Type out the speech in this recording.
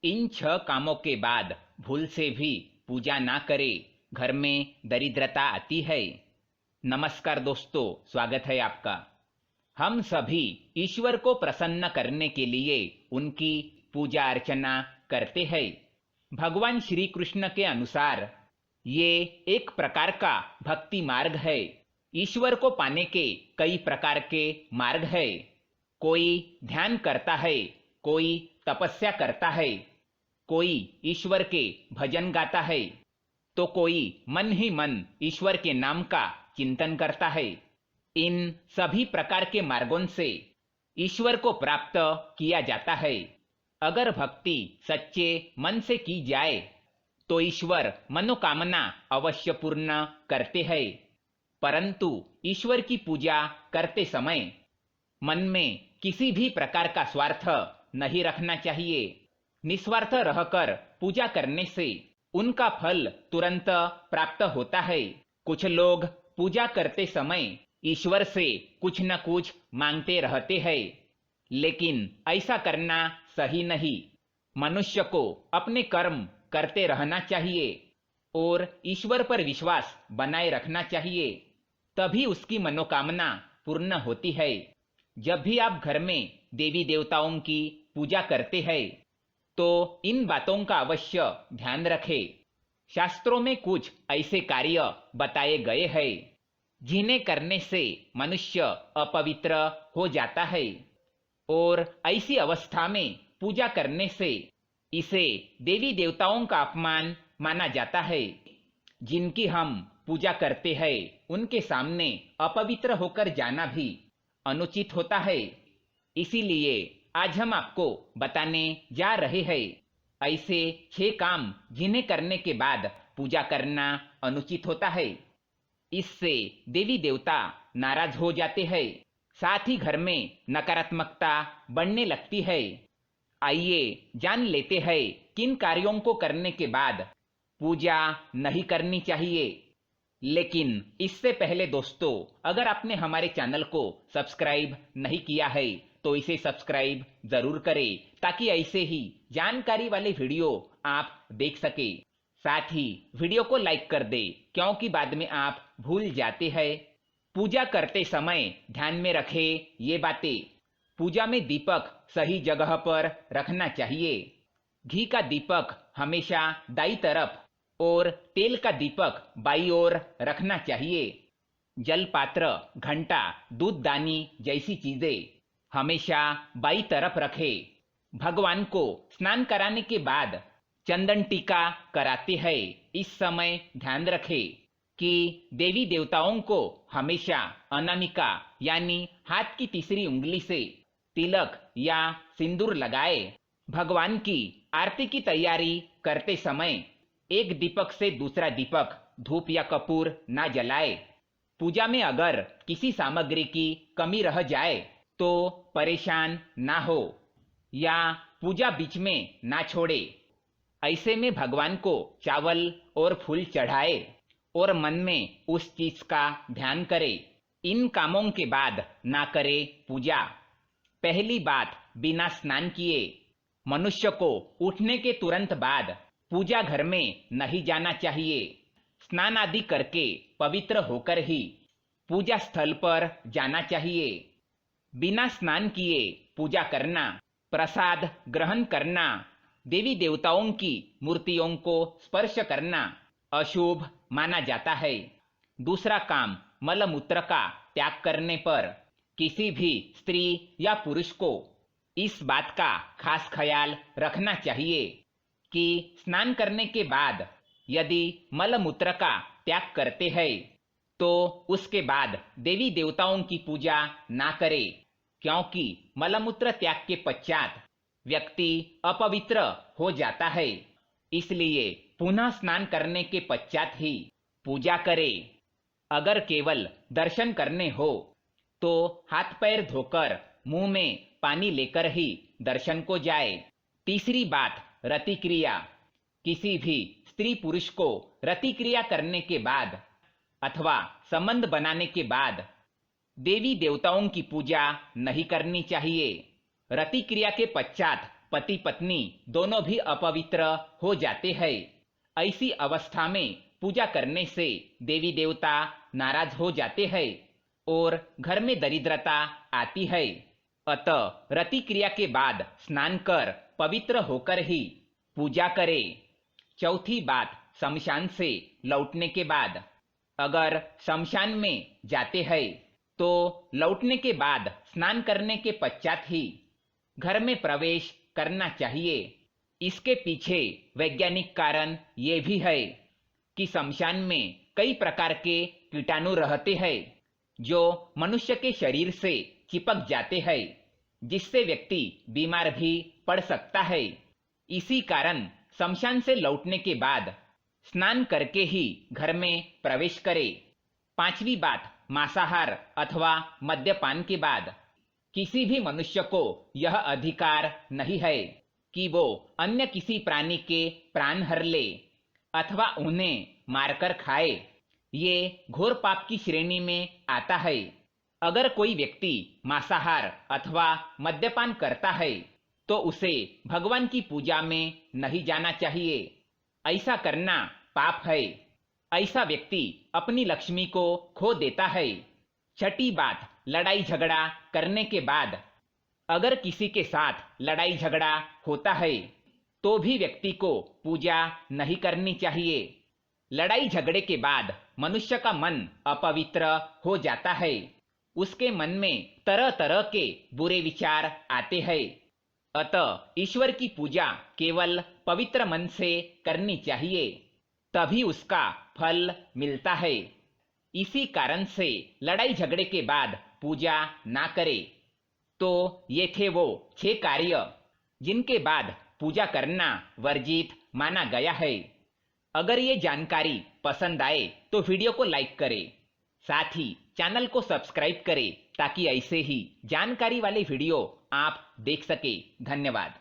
इन 6 कामों के बाद भूल से भी पूजा ना करे, घर में दरिद्रता आती है। नमस्कार दोस्तों, स्वागत है आपका। हम सभी ईश्वर को प्रसन्न करने के लिए उनकी पूजा अर्चना करते हैं। भगवान श्री कृष्ण के अनुसार ये एक प्रकार का भक्ति मार्ग है। ईश्वर को पाने के कई प्रकार के मार्ग है। कोई ध्यान करता है, कोई तपस्या करता है, कोई ईश्वर के भजन गाता है, तो कोई मन ही मन ईश्वर के नाम का चिंतन करता है। इन सभी प्रकार के मार्गों से ईश्वर को प्राप्त किया जाता है। अगर भक्ति सच्चे मन से की जाए तो ईश्वर मनोकामना अवश्य पूर्ण करते हैं। परंतु ईश्वर की पूजा करते समय मन में किसी भी प्रकार का स्वार्थ नहीं रखना चाहिए। निस्वार्थ रहकर पूजा करने से उनका फल तुरंत प्राप्त होता है। कुछ लोग पूजा करते समय ईश्वर से कुछ न कुछ मांगते रहते हैं, लेकिन ऐसा करना सही नहीं। मनुष्य को अपने कर्म करते रहना चाहिए और ईश्वर पर विश्वास बनाए रखना चाहिए, तभी उसकी मनोकामना पूर्ण होती है। जब भी आप घर में देवी देवताओं की पूजा करते हैं तो इन बातों का अवश्य ध्यान रखें। शास्त्रों में कुछ ऐसे कार्य बताए गए हैं जिन्हें करने से मनुष्य अपवित्र हो जाता है, और ऐसी अवस्था में पूजा करने से इसे देवी देवताओं का अपमान माना जाता है। जिनकी हम पूजा करते हैं उनके सामने अपवित्र होकर जाना भी अनुचित होता है। इसीलिए आज हम आपको बताने जा रहे हैं ऐसे 6 काम जिन्हें करने के बाद पूजा करना अनुचित होता है। इससे देवी देवता नाराज हो जाते हैं, साथ ही घर में नकारात्मकता बढ़ने लगती है। आइए जान लेते हैं किन कार्यों को करने के बाद पूजा नहीं करनी चाहिए। लेकिन इससे पहले दोस्तों, अगर आपने हमारे चैनल को सब्सक्राइब नहीं किया है तो इसे सब्सक्राइब जरूर करें, ताकि ऐसे ही जानकारी वाले वीडियो आप देख सके। साथ ही वीडियो को लाइक कर दे, क्योंकि बाद में आप भूल जाते हैं। पूजा करते समय ध्यान में रखें ये बातें। पूजा में दीपक सही जगह पर रखना चाहिए। घी का दीपक हमेशा दाईं तरफ और तेल का दीपक बाईं ओर रखना चाहिए। जल पात्र, घंटा, दूधदानी जैसी चीजें हमेशा बाईं तरफ रखें। भगवान को स्नान कराने के बाद चंदन टीका कराते हैं। इस समय ध्यान रखें कि देवी देवताओं को हमेशा अनामिका यानी हाथ की तीसरी उंगली से तिलक या सिंदूर लगाए। भगवान की आरती की तैयारी करते समय एक दीपक से दूसरा दीपक, धूप या कपूर ना जलाए। पूजा में अगर किसी सामग्री की कमी रह जाए तो परेशान ना हो या पूजा बीच में ना छोड़े। ऐसे में भगवान को चावल और फूल चढ़ाए और मन में उस चीज का ध्यान करे। इन कामों के बाद ना करे पूजा। पहली बात, बिना स्नान किए मनुष्य को उठने के तुरंत बाद पूजा घर में नहीं जाना चाहिए। स्नान आदि करके पवित्र होकर ही पूजा स्थल पर जाना चाहिए। बिना स्नान किए पूजा करना, प्रसाद ग्रहण करना, देवी देवताओं की मूर्तियों को स्पर्श करना अशुभ माना जाता है। दूसरा काम, मलमूत्र का त्याग करने पर किसी भी स्त्री या पुरुष को इस बात का खास ख्याल रखना चाहिए कि स्नान करने के बाद यदि मलमूत्र का त्याग करते हैं तो उसके बाद देवी देवताओं की पूजा ना करे, क्योंकि मलमूत्र त्याग के पश्चात व्यक्ति अपवित्र हो जाता है। इसलिए पुनः स्नान करने के पश्चात ही पूजा करे। अगर केवल दर्शन करने हो तो हाथ पैर धोकर मुंह में पानी लेकर ही दर्शन को जाए। तीसरी बात, रति क्रिया। किसी भी स्त्री पुरुष को रति क्रिया करने के बाद अथवा संबंध बनाने के बाद देवी देवताओं की पूजा नहीं करनी चाहिए। रति क्रिया के पश्चात पति पत्नी दोनों भी अपवित्र हो जाते हैं। ऐसी अवस्था में पूजा करने से देवी देवता नाराज हो जाते हैं और घर में दरिद्रता आती है। अतः रति क्रिया के बाद स्नान कर पवित्र होकर ही पूजा करें। चौथी बात, शमशान से लौटने के बाद अगर शमशान में जाते हैं तो लौटने के बाद स्नान करने के पश्चात ही घर में प्रवेश करना चाहिए। इसके पीछे वैज्ञानिक कारण ये भी है कि शमशान में कई प्रकार के कीटाणु रहते हैं जो मनुष्य के शरीर से चिपक जाते हैं, जिससे व्यक्ति बीमार भी पड़ सकता है। इसी कारण शमशान से लौटने के बाद स्नान करके ही घर में प्रवेश करें। पांचवी बात, मांसाहार अथवा मद्यपान के बाद किसी भी मनुष्य को यह अधिकार नहीं है कि वो अन्य किसी प्राणी के प्राण हर ले अथवा उन्हें मारकर खाए। ये घोर पाप की श्रेणी में आता है। अगर कोई व्यक्ति मांसाहार अथवा मद्यपान करता है तो उसे भगवान की पूजा में नहीं जाना चाहिए। ऐसा करना पाप है। ऐसा व्यक्ति अपनी लक्ष्मी को खो देता है। छठी बात, लड़ाई झगड़ा करने के बाद अगर किसी के साथ लड़ाई झगड़ा होता है तो भी व्यक्ति को पूजा नहीं करनी चाहिए। लड़ाई झगड़े के बाद मनुष्य का मन अपवित्र हो जाता है। उसके मन में तरह तरह के बुरे विचार आते हैं। अतः ईश्वर की पूजा केवल पवित्र मन से करनी चाहिए, तभी उसका फल मिलता है। इसी कारण से लड़ाई झगड़े के बाद पूजा ना करे। तो ये थे वो 6 कार्य जिनके बाद पूजा करना वर्जित माना गया है। अगर ये जानकारी पसंद आए तो वीडियो को लाइक करें, साथ ही चैनल को सब्सक्राइब करें ताकि ऐसे ही जानकारी वाले वीडियो आप देख सके। धन्यवाद।